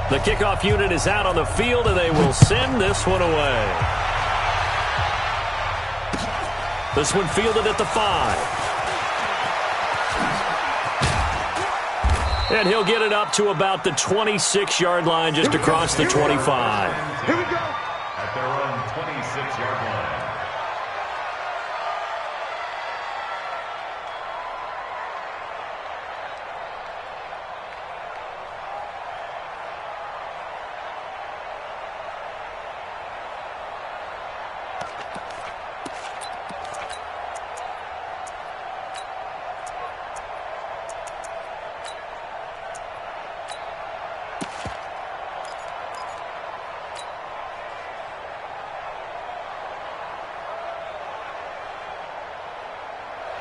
The kickoff unit is out on the field, and they will send this one away. This one fielded at the 5. And he'll get it up to about the 26-yard line, just across the 25. Here we go. At their own 26-yard line.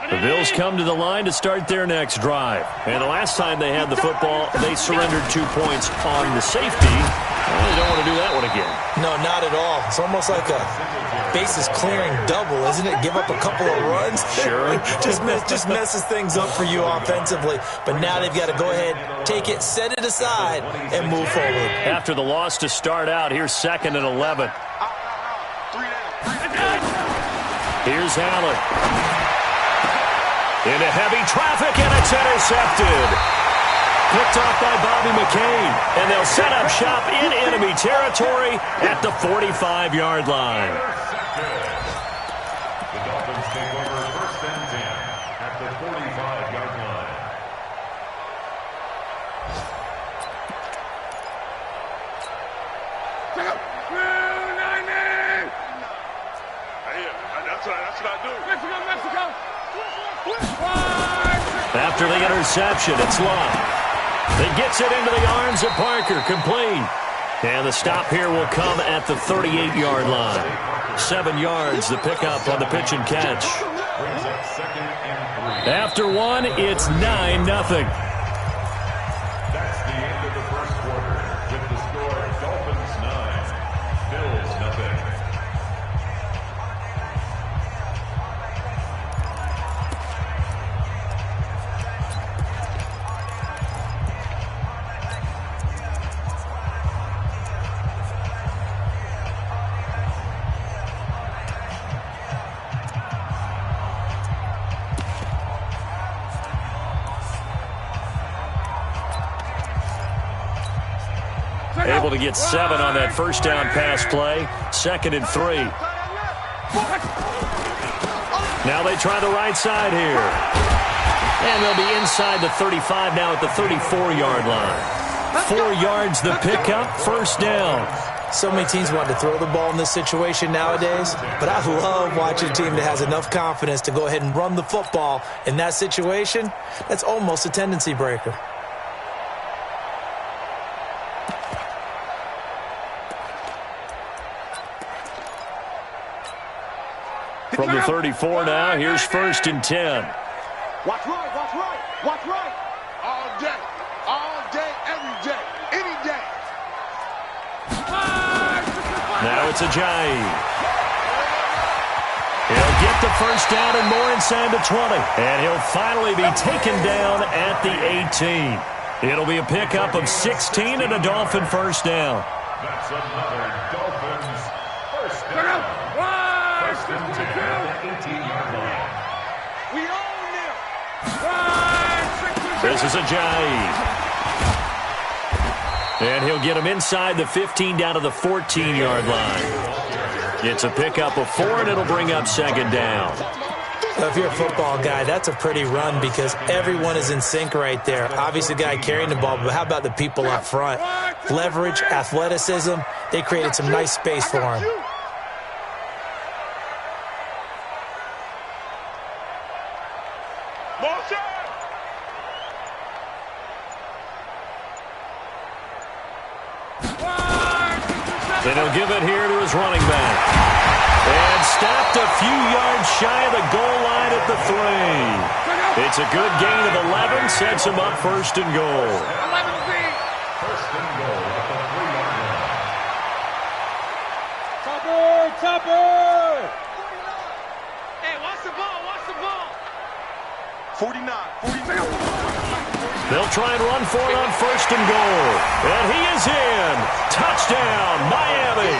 The Bills come to the line to start their next drive. And the last time they had the football, they surrendered 2 points on the safety. Well, they don't want to do that one again. No, not at all. It's almost like a bases clearing double, isn't it? Give up a couple of runs. Sure. just messes things up for you offensively. But now they've got to go ahead, take it, set it aside, and move forward. After the loss to start out, here's 2nd and 11. Here's Allen. Into heavy traffic, and it's intercepted. Picked off by Bobby McCain, and they'll set up shop in enemy territory at the 45-yard line. The Dolphins take over 1st and 10 at the 45-yard line. That's what I do. Mexico. After the interception, it's Love. It gets it into the arms of Parker, complete. And the stop here will come at the 38-yard line. 7 yards, the pickup on the pitch and catch. After one, it's 9-0. That's the end of the first quarter with the score Dolphins 9, Bills nothing. Able to get 7 on that first down pass play. 2nd and 3. Now they try the right side here. And they'll be inside the 35 now at the 34-yard line. 4 yards the pickup, first down. So many teams want to throw the ball in this situation nowadays, but I love watching a team that has enough confidence to go ahead and run the football. In that situation, that's almost a tendency breaker. From the 34 now, here's 1st and 10. Watch right, watch right, watch right. All day, every day, any day. Now it's Ajayi. He'll get the first down and more inside the 20. And he'll finally be taken down at the 18. It'll be a pickup of 16 and a Dolphin first down. That's another Dolphins first down. First and 10 at the 18-yard line. We own them. This is Ajayi. And he'll get him inside the 15 down to the 14-yard line. It's a pickup of 4, and it'll bring up 2nd down. Well, if you're a football guy, that's a pretty run because everyone is in sync right there. Obviously, the guy carrying the ball, but how about the people up front? Leverage, athleticism, they created some nice space for him. Then he'll give it here to his running back. And stopped a few yards shy of the goal line at the 3. It's a good gain of 11, sets him up 1st and goal. 1st and goal at the 3-yard line. Topper! Hey, watch the ball, watch the ball. 49. They'll They'll try and run for it on 1st and goal. And he is in. Touchdown, Miami.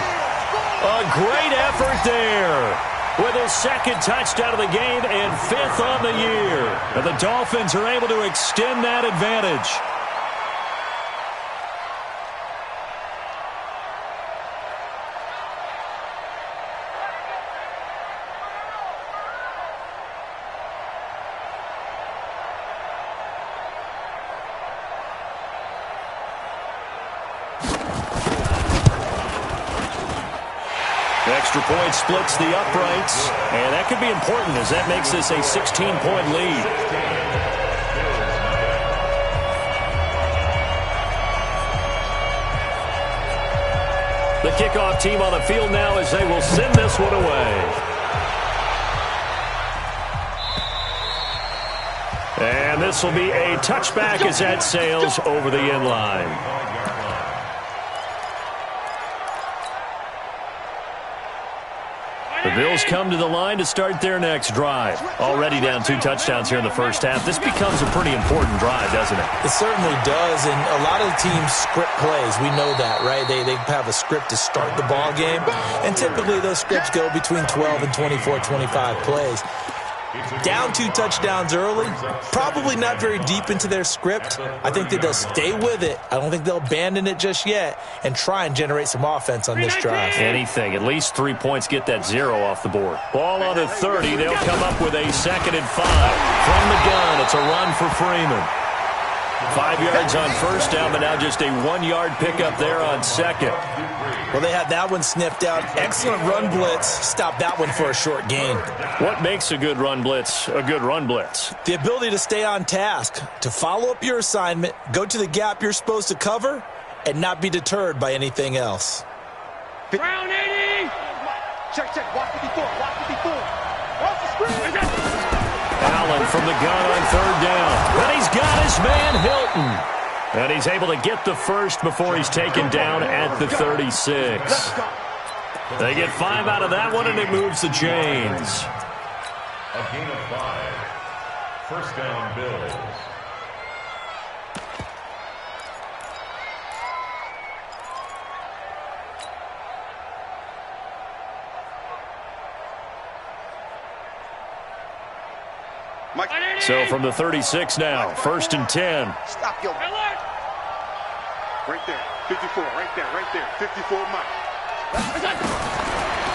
A great effort there with his 2nd touchdown of the game and 5th on the year. And the Dolphins are able to extend that advantage. Extra point splits the uprights, and that could be important as that makes this a 16-point lead. The kickoff team on the field now as they will send this one away. And this will be a touchback as that sails over the end line. The Bills come to the line to start their next drive. Already down 2 touchdowns here in the first half. This becomes a pretty important drive, doesn't it? It certainly does, and a lot of the teams script plays. We know that, right? They have a script to start the ball game, and typically those scripts go between 12 and 24, 25 plays. Down 2 touchdowns early, probably not very deep into their script. I think that they'll stay with it. I don't think they'll abandon it just yet and try and generate some offense on this drive. Anything. At least 3 points, get that 0 off the board. Ball on the 30. They'll come up with a 2nd and 5. From the gun, it's a run for Freeman. 5 yards on 1st down, but now just a 1-yard pickup there on 2nd. Well, they had that one sniffed out. Excellent run blitz. Stop that one for a short gain. What makes a good run blitz a good run blitz? The ability to stay on task, to follow up your assignment, go to the gap you're supposed to cover, and not be deterred by anything else. Round 80! Check. Watch 54. Watch 54. Watch the screen. Allen from the gun on 3rd down. And he's got his man Hilton. And he's able to get the first before he's taken down at the 36. They get 5 out of that one, and it moves the chains. A gain of 5. 1st down, Bills. So from the 36 now, 1st and 10. Stop, yo. Right there. 54. Right there. 54 Mike.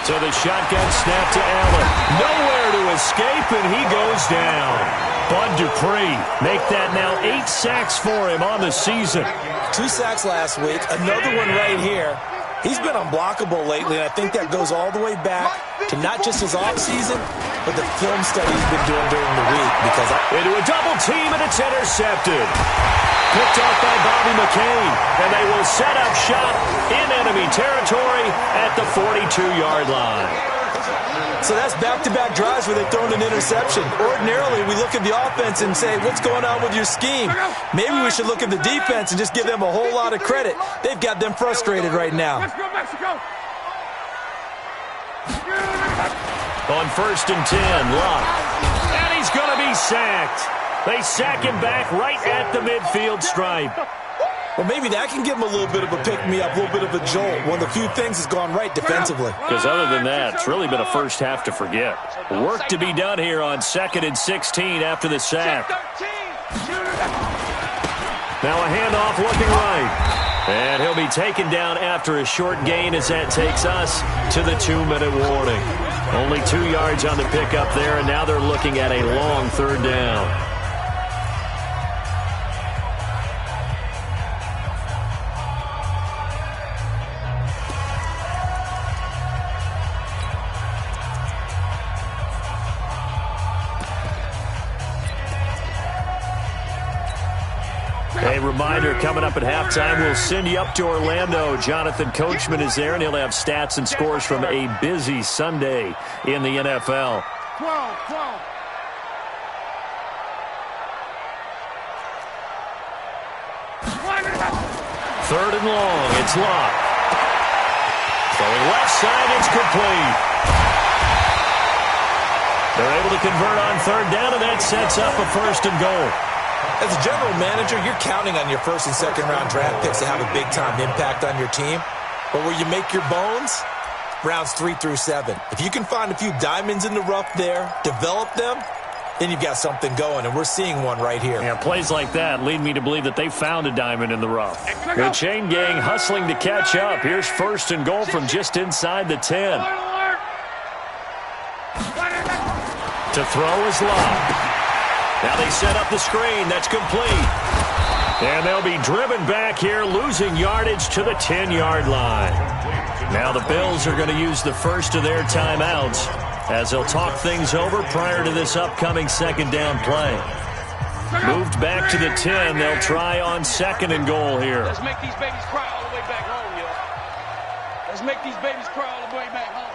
So the shotgun snap to Allen. Nowhere to escape, and he goes down. Bud Dupree make that now 8 sacks for him on the season. 2 sacks last week. Another one right here. He's been unblockable lately, and I think that goes all the way back to not just his offseason, but the film study he's been doing during the week. Into a double team, and it's intercepted. Picked off by Bobby McCain, and they will set up shop in enemy territory at the 42-yard line. So that's back-to-back drives where they've thrown an interception. Ordinarily, we look at the offense and say, what's going on with your scheme? Maybe we should look at the defense and just give them a whole lot of credit. They've got them frustrated right now. Let's go, Mexico! On 1st and 10, Locke. And he's going to be sacked. They sack him back right at the midfield stripe. Well, maybe that can give him a little bit of a pick-me-up, a little bit of a jolt. One of the few things has gone right defensively. Because other than that, it's really been a first half to forget. Work to be done here on 2nd and 16 after the sack. Now a handoff looking right. And he'll be taken down after a short gain as that takes us to the 2-minute warning. Only 2 yards on the pickup there, and now they're looking at a long 3rd down. A reminder, coming up at halftime, we'll send you up to Orlando. Jonathan Coachman is there, and he'll have stats and scores from a busy Sunday in the NFL. 12. 3rd and long, it's Locke. Throwing left side, it's complete. They're able to convert on 3rd down, and that sets up a 1st and goal. As a general manager, you're counting on your first and second round draft picks to have a big-time impact on your team. But where you make your bones, rounds 3 through 7. If you can find a few diamonds in the rough there, develop them, then you've got something going, and we're seeing one right here. Yeah, plays like that lead me to believe that they found a diamond in the rough. The chain gang hustling to catch up. Here's first and goal from just inside the 10. To throw is Love. Now they set up the screen. That's complete. And they'll be driven back here, losing yardage to the 10-yard line. Now the Bills are going to use the first of their timeouts as they'll talk things over prior to this upcoming second down play. Moved back to the 10. They'll try on second and goal here. Let's make these babies cry all the way back home, yo. Let's make these babies cry all the way back home.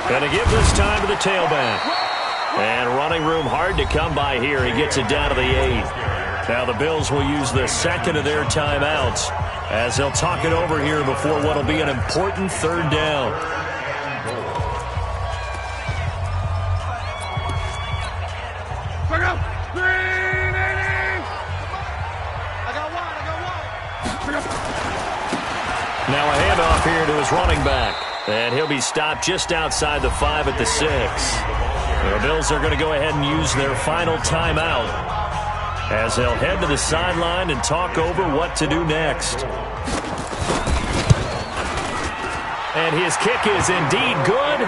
Going to give this time to the tailback. And running room hard to come by here. He gets it down to the 8. Now the Bills will use the second of their timeouts as they'll talk it over here before what will be an important third down. Now a handoff here to his running back. And he'll be stopped just outside the 5 at the 6. The Bills are going to go ahead and use their final timeout as they'll head to the sideline and talk over what to do next. And his kick is indeed good.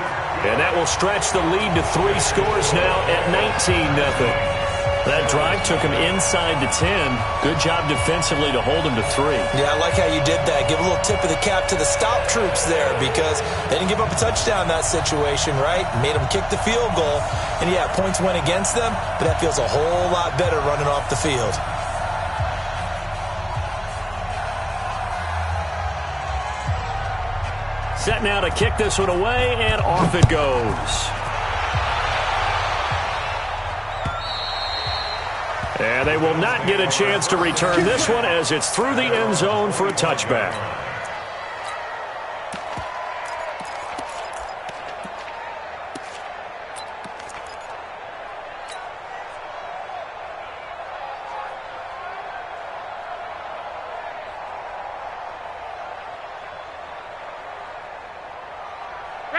And that will stretch the lead to 3 scores now at 19-0. That drive took him inside the 10. Good job defensively to hold him to 3. Yeah, I like how you did that. Give a little tip of the cap to the stop troops there because they didn't give up a touchdown in that situation, right? Made them kick the field goal. And, yeah, points went against them, but that feels a whole lot better running off the field. Set now to kick this one away, and off it goes. And they will not get a chance to return this one as it's through the end zone for a touchback.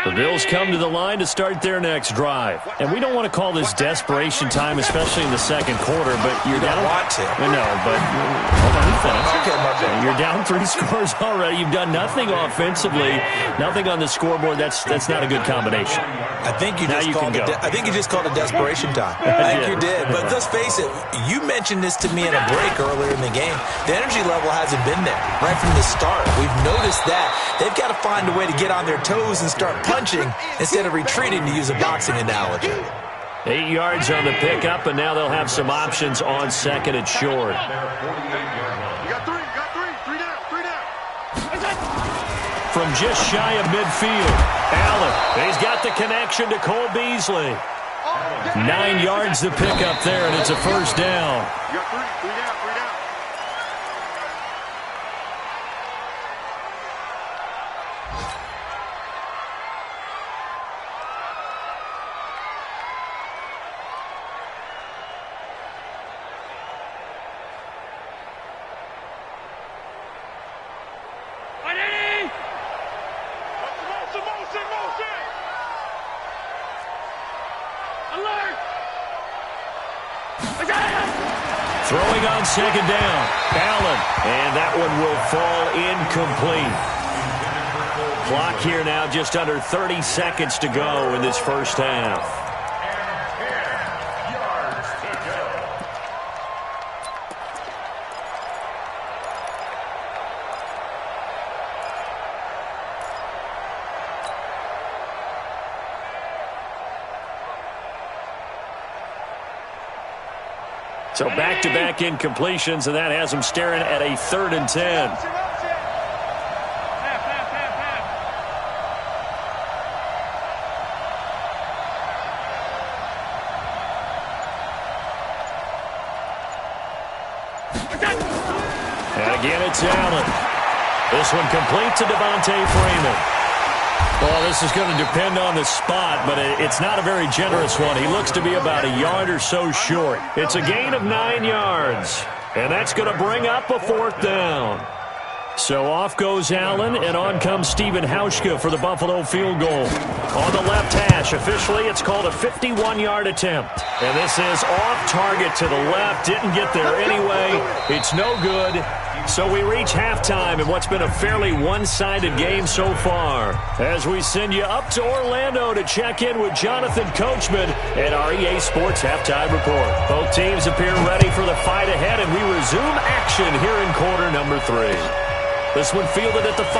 The Bills come to the line to start their next drive. And we don't want to call this desperation time, especially in the second quarter, but you're down. Want to. No, but hold on, finish. Okay, Mark. You're down 3 scores already. You've done nothing offensively, nothing on the scoreboard. That's not a good combination. I think you just called it desperation time. I think you did. But let's face it, you mentioned this to me in a break earlier in the game. The energy level hasn't been there right from the start. We've noticed that. They've got to find a way to get on their toes and start punching instead of retreating, to use a boxing analogy. 8 yards on the pickup, and now they'll have some options on second and short. From just shy of midfield, Allen, he's got the connection to Cole Beasley. 9 yards to pick up there, and it's a first down. Throwing on second down, Allen, and that one will fall incomplete. Clock here now, just under 30 seconds to go in this first half. So back-to-back incompletions, and that has them staring at a 3rd and 10. And again, it's Allen. This one complete to Devontae Freeman. Well, this is going to depend on the spot, but it's not a very generous one. He looks to be about a yard or so short. It's a gain of 9 yards, and that's going to bring up a 4th down. So off goes Allen, and on comes Stephen Hauschka for the Buffalo field goal. On the left hash, officially it's called a 51-yard attempt. And this is off target to the left. Didn't get there anyway. It's no good. So we reach halftime in what's been a fairly one-sided game so far. As we send you up to Orlando to check in with Jonathan Coachman at our EA Sports Halftime Report. Both teams appear ready for the fight ahead, and we resume action here in quarter number 3. This one fielded at the 5.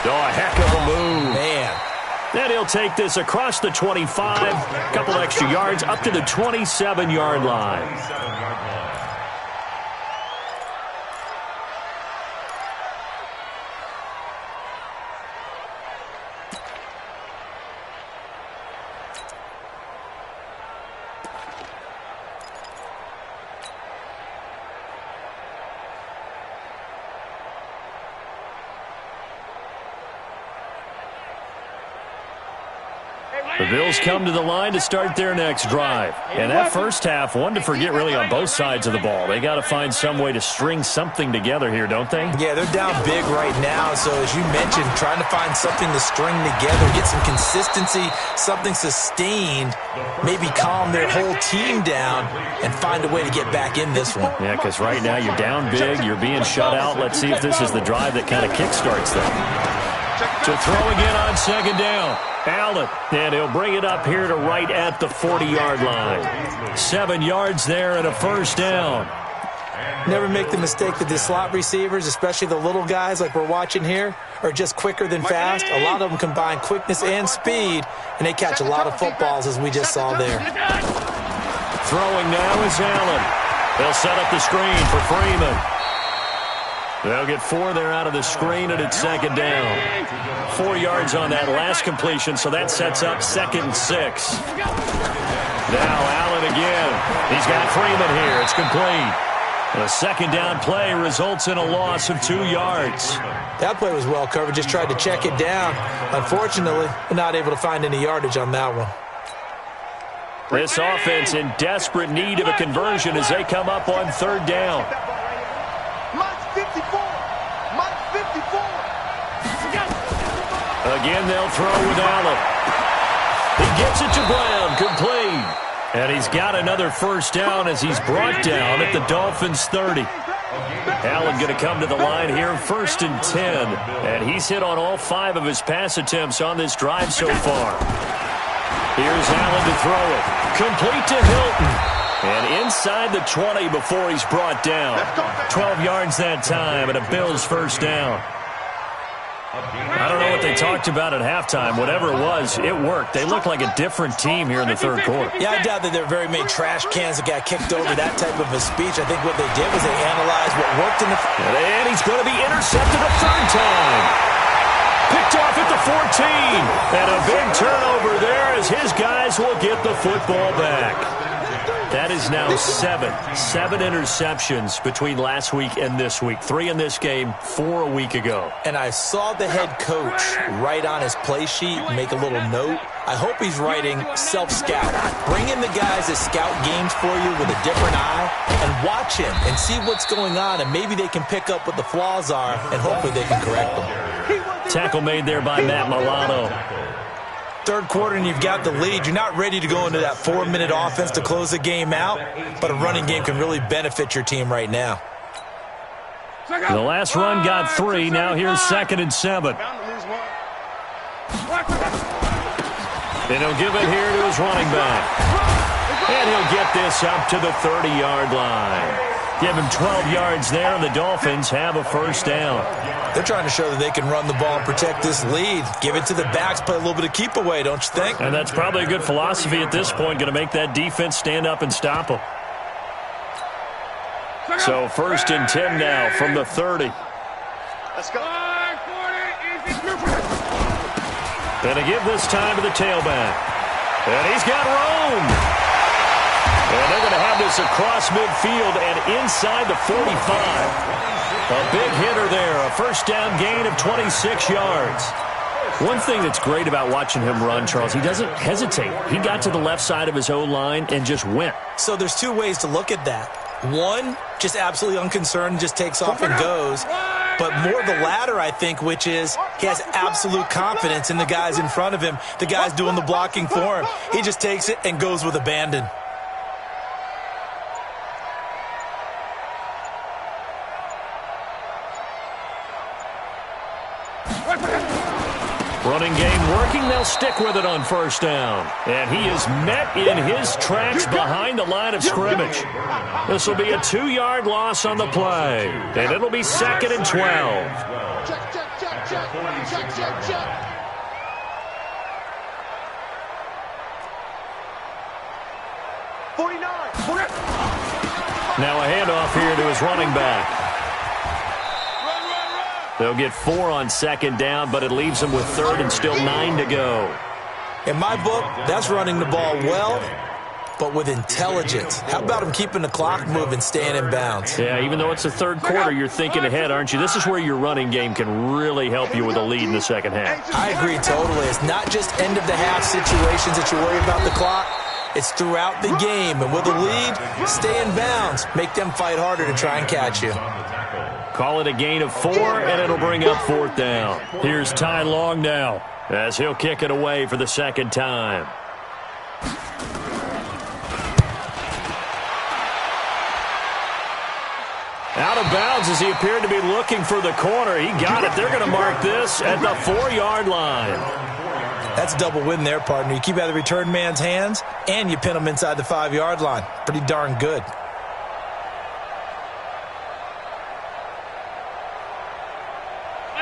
Oh, a heck of a move. Man. And he'll take this across the 25, a couple extra yards up to the 27-yard line. The Bills come to the line to start their next drive. And that first half, one to forget really on both sides of the ball. They got to find some way to string something together here, don't they? Yeah, they're down big right now. So as you mentioned, trying to find something to string together, get some consistency, something sustained, maybe calm their whole team down and find a way to get back in this one. Yeah, because right now you're down big, you're being shut out. Let's see if this is the drive that kind of kickstarts them. To throw again on 2nd down. Allen, and he'll bring it up here to right at the 40-yard line. 7 yards there and a 1st down. Never make the mistake that the slot receivers, especially the little guys like we're watching here, are just quicker than fast. A lot of them combine quickness and speed, and they catch a lot of footballs, as we just saw there. Throwing now is Allen. They'll set up the screen for Freeman. They'll get 4 there out of the screen, and it's 2nd down. 4 yards on that last completion, so that sets up 2nd and 6. Now Allen again. He's got Freeman here. It's complete. The 2nd down play results in a loss of 2 yards. That play was well covered. Just tried to check it down. Unfortunately, not able to find any yardage on that one. This offense in desperate need of a conversion as they come up on 3rd down. 54. Mike 54. Again, they'll throw with Allen. He gets it to Brown, complete. And he's got another 1st down as he's brought down at the Dolphins' 30. Allen going to come to the line here, 1st and 10. And he's hit on all 5 of his pass attempts on this drive so far. Here's Allen to throw it. Complete to Hilton. And inside the 20 before he's brought down. 12 yards that time and a Bills 1st down. I don't know what they talked about at halftime. Whatever it was, it worked. They look like a different team here in the 3rd quarter. Yeah, I doubt that there were very many trash cans that got kicked over, that type of a speech. I think what they did was they analyzed what worked in the... And he's going to be intercepted a 3rd time. Picked off at the 14. And a big turnover there as his guys will get the football back. That is now 7 interceptions between last week and this week. 3 in this game, 4 a week ago. And I saw the head coach write on his play sheet, make a little note. I hope he's writing self-scout. Bring in the guys that scout games for you with a different eye and watch him and see what's going on, and maybe they can pick up what the flaws are, and hopefully they can correct them. Tackle made there by Matt Milano. 3rd quarter and you've got the lead. You're not ready to go into that 4-minute offense to close the game out, but a running game can really benefit your team right now. The last run got 3. Now here's 2nd and 7. And he'll give it here to his running back. And he'll get this up to the 30-yard line. Give him 12 yards there, and the Dolphins have a 1st down. They're trying to show that they can run the ball and protect this lead. Give it to the backs, play a little bit of keep away, don't you think? And that's probably a good philosophy at this point, going to make that defense stand up and stop them. So 1st and 10 now from the 30. Let's go. And to give this time to the tailback. And he's got room. And they're going to have this across midfield and inside the 45. A big hitter there, a first down gain of 26 yards. One thing that's great about watching him run, Charles, he doesn't hesitate. He got to the left side of his O-line and just went. So there's two ways to look at that. One, just absolutely unconcerned, just takes off and goes. But more the latter, I think, which is he has absolute confidence in the guys in front of him, the guys doing the blocking for him. He just takes it and goes with abandon. Running game working, they'll stick with it on first down. And he is met in his tracks behind the line of scrimmage. This will be a 2-yard loss on the play. And it'll be 2nd and 12. Check, check, check, check, check, check, check. Now a handoff here to his running back. They'll get 4 on 2nd down, but it leaves them with 3rd and still 9 to go. In my book, that's running the ball well, but with intelligence. How about him keeping the clock moving, staying in bounds? Yeah, even though it's the 3rd quarter, you're thinking ahead, aren't you? This is where your running game can really help you with a lead in the second half. I agree totally. It's not just end-of-the-half situations that you worry about the clock. It's throughout the game. And with a lead, stay in bounds. Make them fight harder to try and catch you. Call it a gain of 4, and it'll bring up 4th down. Here's Ty Long now, as he'll kick it away for the 2nd time. Out of bounds as he appeared to be looking for the corner. He got it. They're going to mark this at the 4-yard line. That's a double win there, partner. You keep out of the return man's hands, and you pin him inside the 5-yard line. Pretty darn good.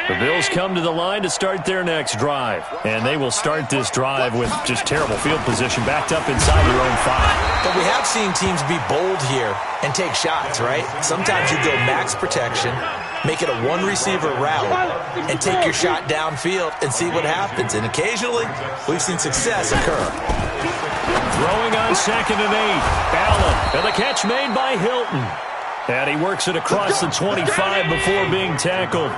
The Bills come to the line to start their next drive. And they will start this drive with just terrible field position, backed up inside their own 5. But we have seen teams be bold here and take shots, right? Sometimes you go max protection, make it a one-receiver route, and take your shot downfield and see what happens. And occasionally, we've seen success occur. Throwing on 2nd and 8. Allen, and the catch made by Hilton. And he works it across the 25 before being tackled.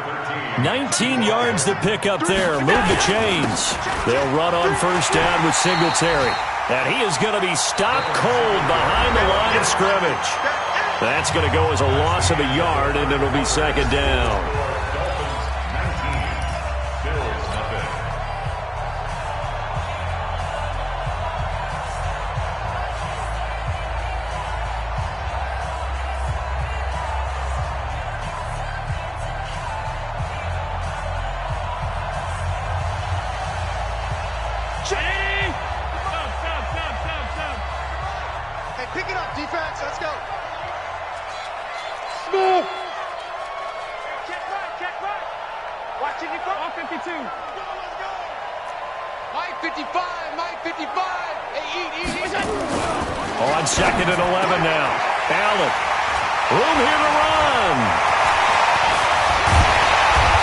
19 yards to pick up there. Move the chains. They'll run on first down with Singletary. And he is going to be stopped cold behind the line of scrimmage. That's going to go as a loss of a yard, and it'll be 2nd down. Pick it up, defense. Let's go. Smooth. Check right. Watching you go. 52. Let's go. Mike 55. Hey, eat. On 2nd and 11 now. Allen. Room here to run.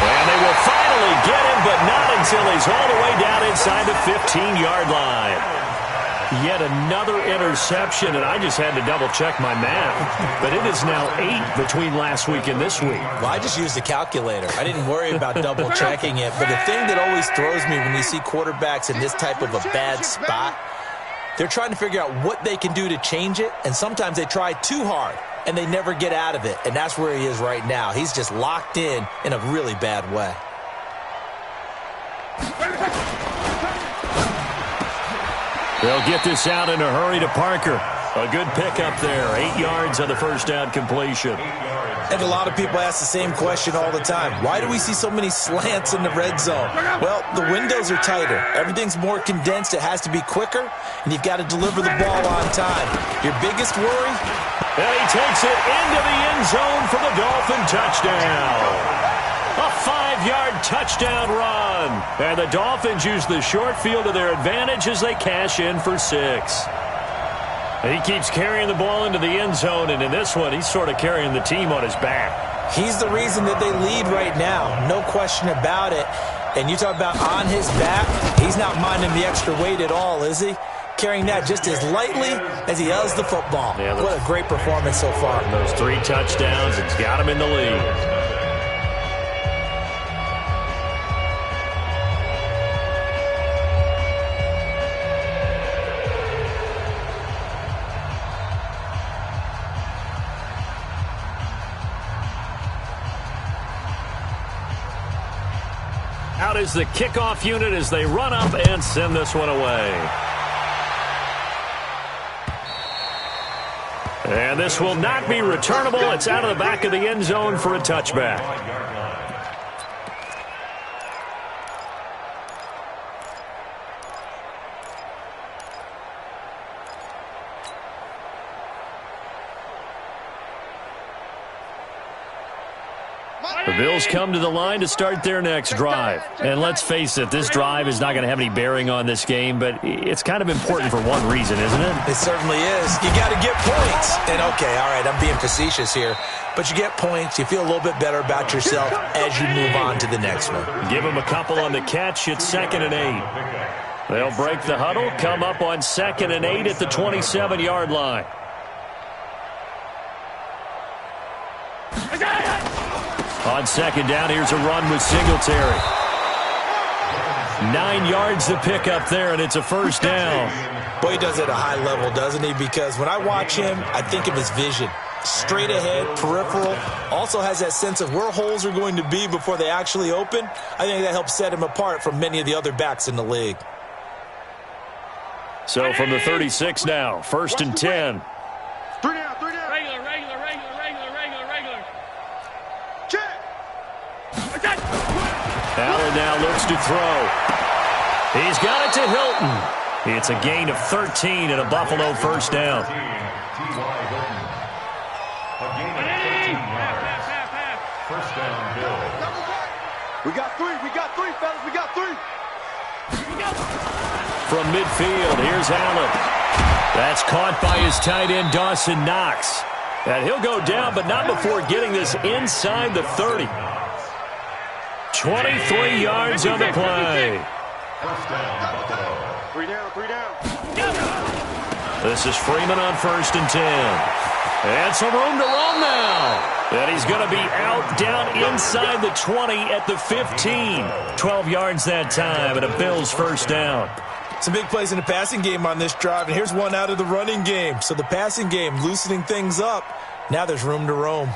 And they will finally get him, but not until he's all the way down inside the 15-yard line. Yet another interception, and I just had to double-check my math. But it is now 8 between last week and this week. Well, I just used a calculator. I didn't worry about double-checking it. But the thing that always throws me when you see quarterbacks in this type of a bad spot, they're trying to figure out what they can do to change it, and sometimes they try too hard, and they never get out of it. And that's where he is right now. He's just locked in a really bad way. They'll get this out in a hurry to Parker. A good pickup there. 8 yards on the first down completion. And a lot of people ask the same question all the time. Why do we see so many slants in the red zone? Well, the windows are tighter. Everything's more condensed. It has to be quicker, and you've got to deliver the ball on time. Your biggest worry? And he takes it into the end zone for the Dolphin touchdown. A 5-yard touchdown run. And the Dolphins use the short field to their advantage as they cash in for 6. And he keeps carrying the ball into the end zone, and in this one, he's sort of carrying the team on his back. He's the reason that they lead right now. No question about it. And you talk about on his back, he's not minding the extra weight at all, is he? Carrying that just as lightly as he does the football. Yeah, what a great performance so far. Those 3 touchdowns, it's got him in the lead. out as the kickoff unit as they run up and send this one away. And this will not be returnable. It's out of the back of the end zone for a touchback. The Bills come to the line to start their next drive. And let's face it, this drive is not going to have any bearing on this game, but it's kind of important for one reason, isn't it? It certainly is. You got to get points. And, okay, all right, I'm being facetious here. But you get points, you feel a little bit better about yourself as you move on to the next one. Give them a couple on the catch. It's 2nd and 8. They'll break the huddle, come up on 2nd and 8 at the 27-yard line. On 2nd down, here's a run with Singletary. 9 yards to pick up there, and it's a first down. Boy, he does it at a high level, doesn't he? Because when I watch him, I think of his vision. Straight ahead, peripheral. Also has that sense of where holes are going to be before they actually open. I think that helps set him apart from many of the other backs in the league. So from the 36 now, 1st and 10. 3 down. Check. Allen now looks to throw. He's got it to Hilton. It's a gain of 13 and a Buffalo first down. First down, Bill. We got three, fellas. We got three. From midfield, here's Allen. That's caught by his tight end, Dawson Knox. And he'll go down, but not before getting this inside the 30. 23 yards on the play. First down, Buffalo. 3 down. This is Freeman on 1st and 10. And some room to roam now. And he's going to be out down inside the 20 at the 15. 12 yards that time, and a Bills first down. Some big plays in the passing game on this drive, and here's one out of the running game. So the passing game loosening things up. Now there's room to roam.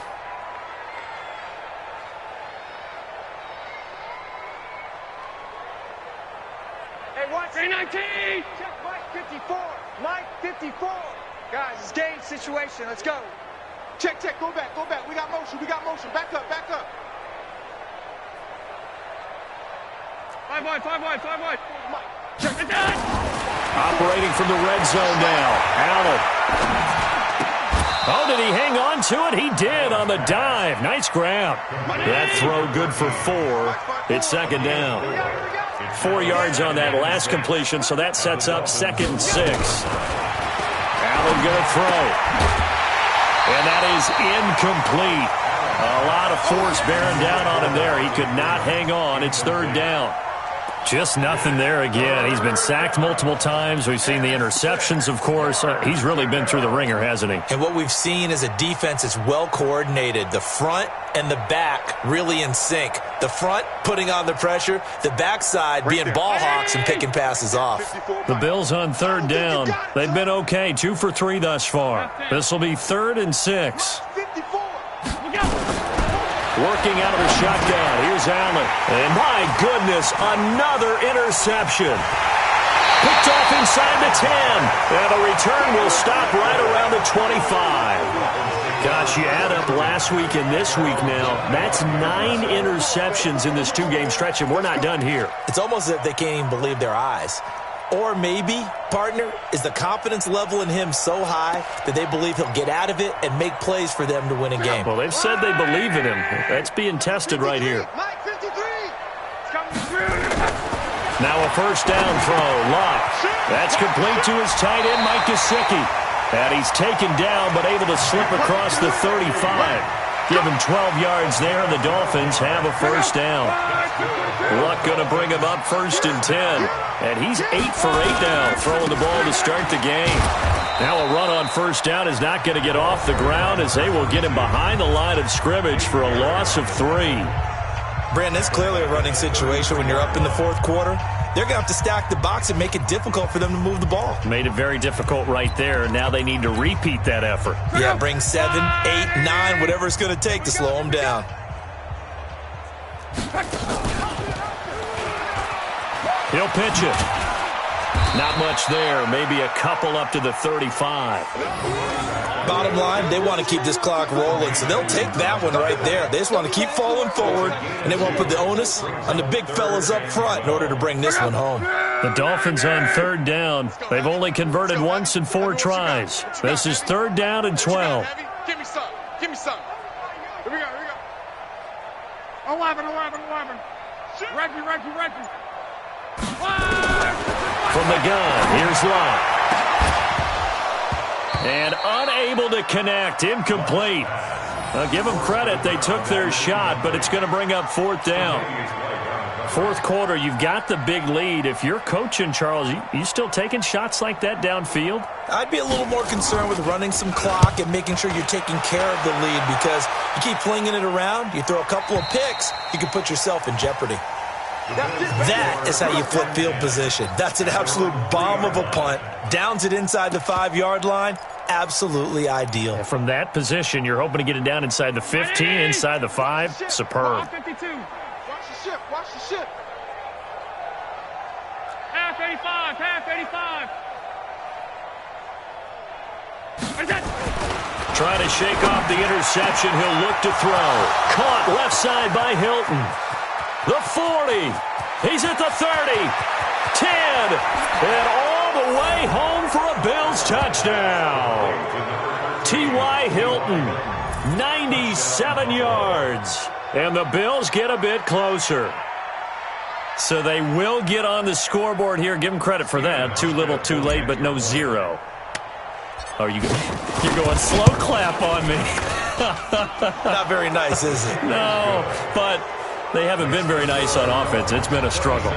Hey, watch 19. Check Mike 54. Mike 54. Guys, it's game situation. Let's go. Check. Go back. We got motion. Back up. 5 wide. Mike. Check it down. Operating from the red zone now. Allen. Oh, did he hang on to it? He did on the dive. Nice grab. That throw good for 4. It's 2nd down. 4 yards on that last completion, so that sets up 2nd and 6. Allen going to throw. And that is incomplete. A lot of force bearing down on him there. He could not hang on. It's 3rd down. Just nothing there again. He's been sacked multiple times. We've seen the interceptions, of course. He's really been through the ringer, hasn't he? And what we've seen is a defense that's well coordinated. The front and the back really in sync. The front putting on the pressure. The backside being ball hawks and picking passes off. The Bills on 3rd down. They've been okay. 2 for 3 thus far. This will be 3rd and 6. Working out of the shotgun. Here's Allen. And my goodness, another interception. Picked off inside the 10. And the return will stop right around the 25. Gosh, you add up last week and this week now. That's 9 interceptions in this 2-game stretch, and we're not done here. It's almost as if they can't even believe their eyes. Or maybe, partner, is the confidence level in him so high that they believe he'll get out of it and make plays for them to win a game. Well, they've said they believe in him. That's being tested right here. Mike 53. Now a first down throw. Love. That's complete to his tight end, Mike Gesicki. And he's taken down but able to slip across the 35. Give him 12 yards there, and the Dolphins have a first down. Luck going to bring him up 1st and 10. And he's 8 for 8 now, throwing the ball to start the game. Now a run on first down is not going to get off the ground as they will get him behind the line of scrimmage for a loss of 3. Brandon, it's clearly a running situation when you're up in the 4th quarter. They're going to have to stack the box and make it difficult for them to move the ball. Made it very difficult right there. Now they need to repeat that effort. Yeah, bring 7, 8, 9, whatever it's going to take to slow them down. He'll pitch it. Not much there. Maybe a couple up to the 35. Bottom line, they want to keep this clock rolling, so they'll take that one right there. They just want to keep falling forward, and they won't put the onus on the big fellas up front in order to bring this one home. The Dolphins on third down. They've only converted once in 4 tries. This is third down and 12. Give me some. Give me some. Here we go. Here we go. 11. Reggie. From the gun, here's Locke. And unable to connect, incomplete. Give them credit, they took their shot, but it's going to bring up fourth down. Fourth quarter, you've got the big lead. If you're coaching, Charles, you still taking shots like that downfield? I'd be a little more concerned with running some clock and making sure you're taking care of the lead, because you keep flinging it around, you throw a couple of picks, you can put yourself in jeopardy. That is how you flip field position. That's an absolute bomb of a punt. Downs it inside the 5-yard line. Absolutely ideal. And from that position, you're hoping to get it down inside the 15, inside the 5. Superb. Watch the ship. Half 85. Trying to shake off the interception. He'll look to throw. Caught left side by Hilton. The 40. He's at the 30. 10. And all the way home for a Bills touchdown. T.Y. Hilton, 97 yards. And the Bills get a bit closer. So they will get on the scoreboard here. Give them credit for that. Too little, too late, but no 0. Oh, you're going slow clap on me. Not very nice, is it? No, but they haven't been very nice on offense. It's been a struggle.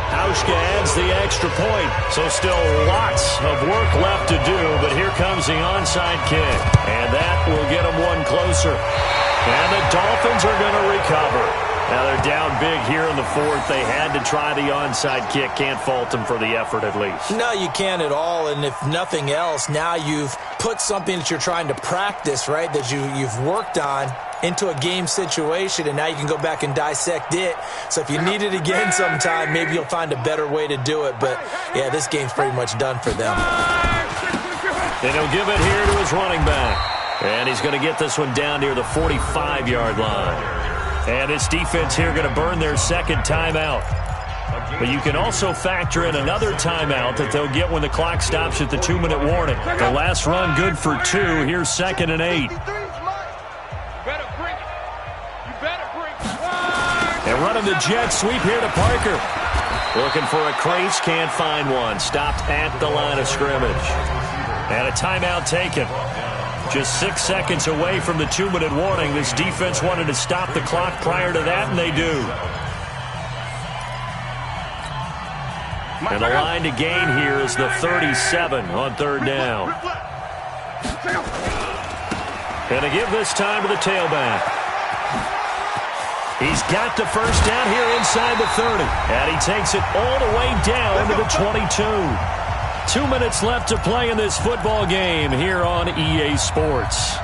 Hauschka adds the extra point, so still lots of work left to do, but here comes the onside kick, and that will get them one closer. And the Dolphins are going to recover. Now they're down big here in the fourth. They had to try the onside kick. Can't fault them for the effort at least. No, you can't at all, and if nothing else, now you've put something that you're trying to practice, right, that you've worked on into a game situation, and now you can go back and dissect it. So if you need it again sometime, maybe you'll find a better way to do it. But, yeah, this game's pretty much done for them. And he'll give it here to his running back. And he's going to get this one down near the 45-yard line. And this defense here going to burn their second timeout. But you can also factor in another timeout that they'll get when the clock stops at the 2-minute warning. The last run good for 2. Here's 2nd and 8. And running the jet sweep here to Parker. Looking for a crease, can't find one. Stopped at the line of scrimmage. And a timeout taken. Just 6 seconds away from the 2-minute warning. This defense wanted to stop the clock prior to that, and they do. And the line to gain here is the 37 on third down. And to give this time to the tailback. He's got the first down here inside the 30. And he takes it all the way down to the 22. 2 minutes left to play in this football game here on EA Sports.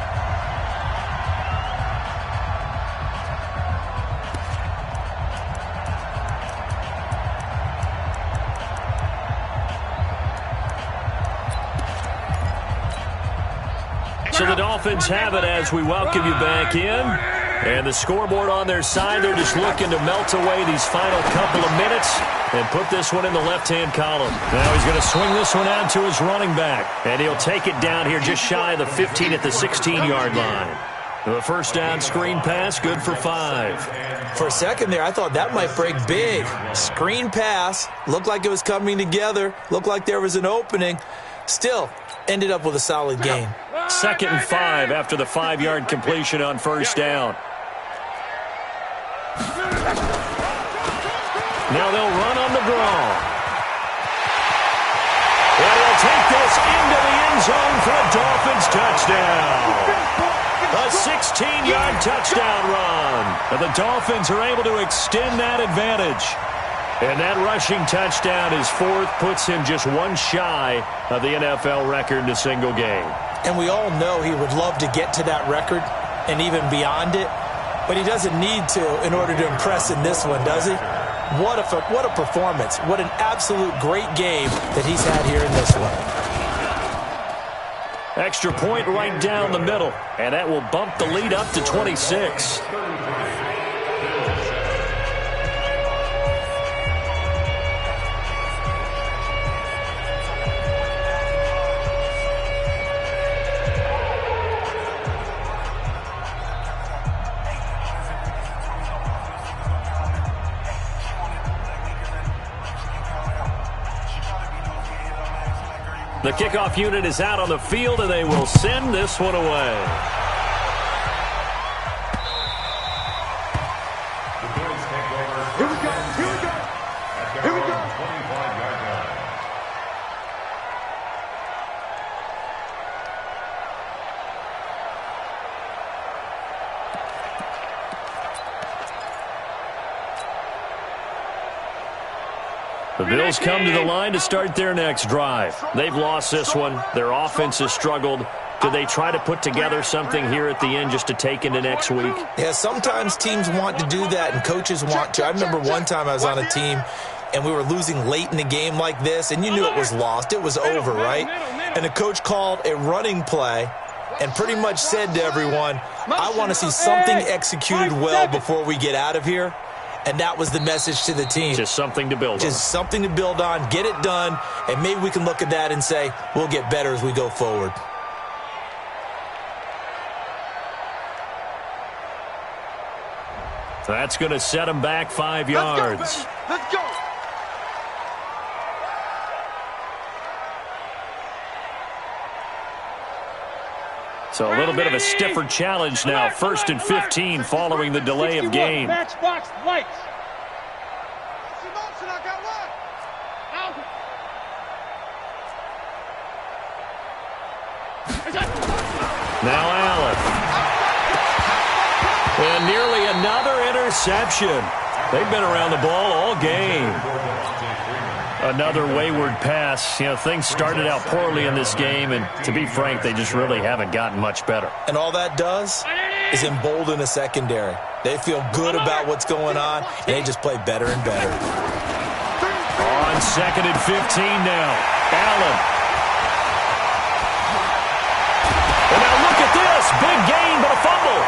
So the Dolphins have it as we welcome you back in. And the scoreboard on their side, they're just looking to melt away these final couple of minutes and put this one in the left-hand column. Now he's going to swing this one out to his running back. And he'll take it down here just shy of the 15 at the 16-yard line. The first down screen pass, good for 5. For a second there, I thought that might break big. Screen pass, looked like it was coming together, looked like there was an opening. Still, ended up with a solid gain. 2nd and 5 after the 5-yard completion on first down. Now they'll run on the draw. And he'll take this into the end zone for a Dolphins touchdown. A 16-yard touchdown run. And the Dolphins are able to extend that advantage. And that rushing touchdown is 4th, puts him just one shy of the NFL record in a single game. And we all know he would love to get to that record and even beyond it. But he doesn't need to in order to impress in this one, does he? What a performance. What an absolute great game that he's had here in this one. Extra point right down the middle, and that will bump the lead up to 26. The kickoff unit is out on the field, and they will send this one away. The Bills take over. Here we go. Here we go. Here we go. 25-yard line. The Bills come to the line to start their next drive. They've lost this one. Their offense has struggled. Do they try to put together something here at the end just to take into next week? Yeah, sometimes teams want to do that, and coaches want to. I remember one time I was on a team, and we were losing late in the game like this, and you knew it was lost. It was over, right? And the coach called a running play and pretty much said to everyone, I want to see something executed well before we get out of here. And that was the message to the team. Just something to build on. Just something to build on, get it done, and maybe we can look at that and say, we'll get better as we go forward. That's going to set them back 5 yards. Let's go. So a little bit of a stiffer challenge now. 1st and 15 following the delay of game. Matchbox lights. I got one. Now Allen. And nearly another interception. They've been around the ball all game. Another wayward pass. You know, things started out poorly in this game, and to be frank, they just really haven't gotten much better. And all that does is embolden the secondary. They feel good about what's going on, and they just play better and better. On 2nd and 15 now. Allen. And now look at this. Big gain, but a fumble.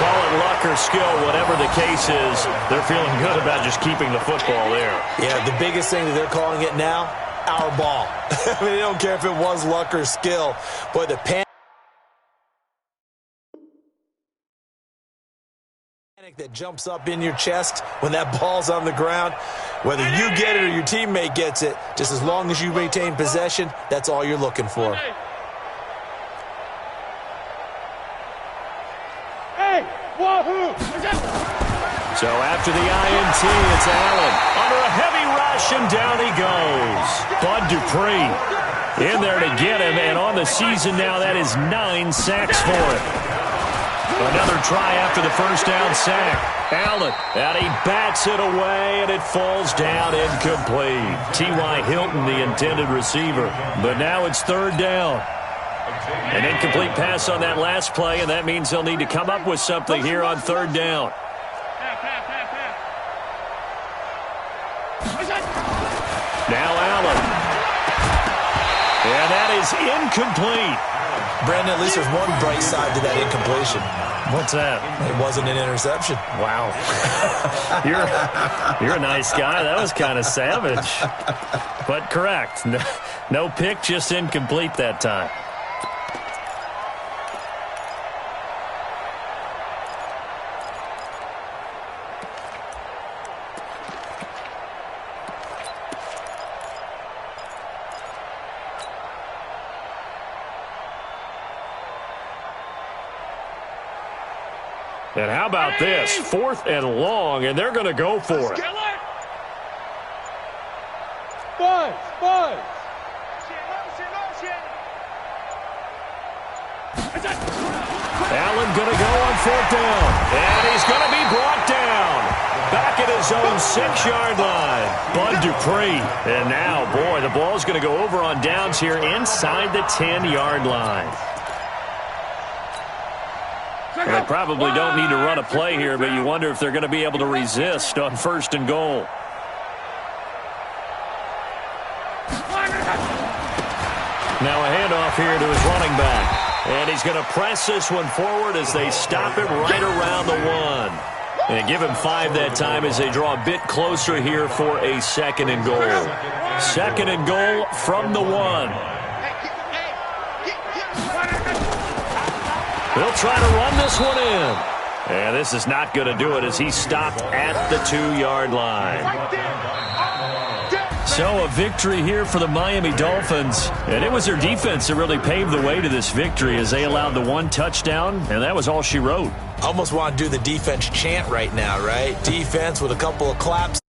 Call it luck or skill, whatever the case is, they're feeling good about just keeping the football there. Yeah, the biggest thing that they're calling it now, our ball. I mean, they don't care if it was luck or skill. Boy, the panic that jumps up in your chest when that ball's on the ground, whether you get it or your teammate gets it, just as long as you maintain possession, that's all you're looking for. So after the INT, it's Allen. Under a heavy rush, and down he goes. Bud Dupree in there to get him, and on the season now, that is 9 sacks for him. Another try after the first down sack. Allen, and he bats it away, and it falls down incomplete. T.Y. Hilton, the intended receiver. But now it's 3rd down. An incomplete pass on that last play, and that means they'll need to come up with something here on 3rd down. Now Allen. And that is incomplete. Brandon, at least there's one bright side to that incompletion. What's that? It wasn't an interception. Wow. You're a nice guy. That was kind of savage. But correct. No pick, just incomplete that time. And how about this? 4th and long, and they're going to go for it. Buzz. Allen going to go on 4th down. And he's going to be brought down. Back at his own 6-yard line. Bud Dupree. And now, boy, the ball's going to go over on downs here inside the 10-yard line. Well, they probably don't need to run a play here, but you wonder if they're going to be able to resist on 1st and goal. Now a handoff here to his running back. And he's going to press this one forward as they stop him right around the 1. And give him 5 that time as they draw a bit closer here for a 2nd and goal. 2nd and goal from the 1. They'll try to run this one in. And this is not going to do it as he stopped at the 2-yard line. So a victory here for the Miami Dolphins. And it was their defense that really paved the way to this victory as they allowed the 1 touchdown, and that was all she wrote. Almost want to do the defense chant right now, right? Defense with a couple of claps.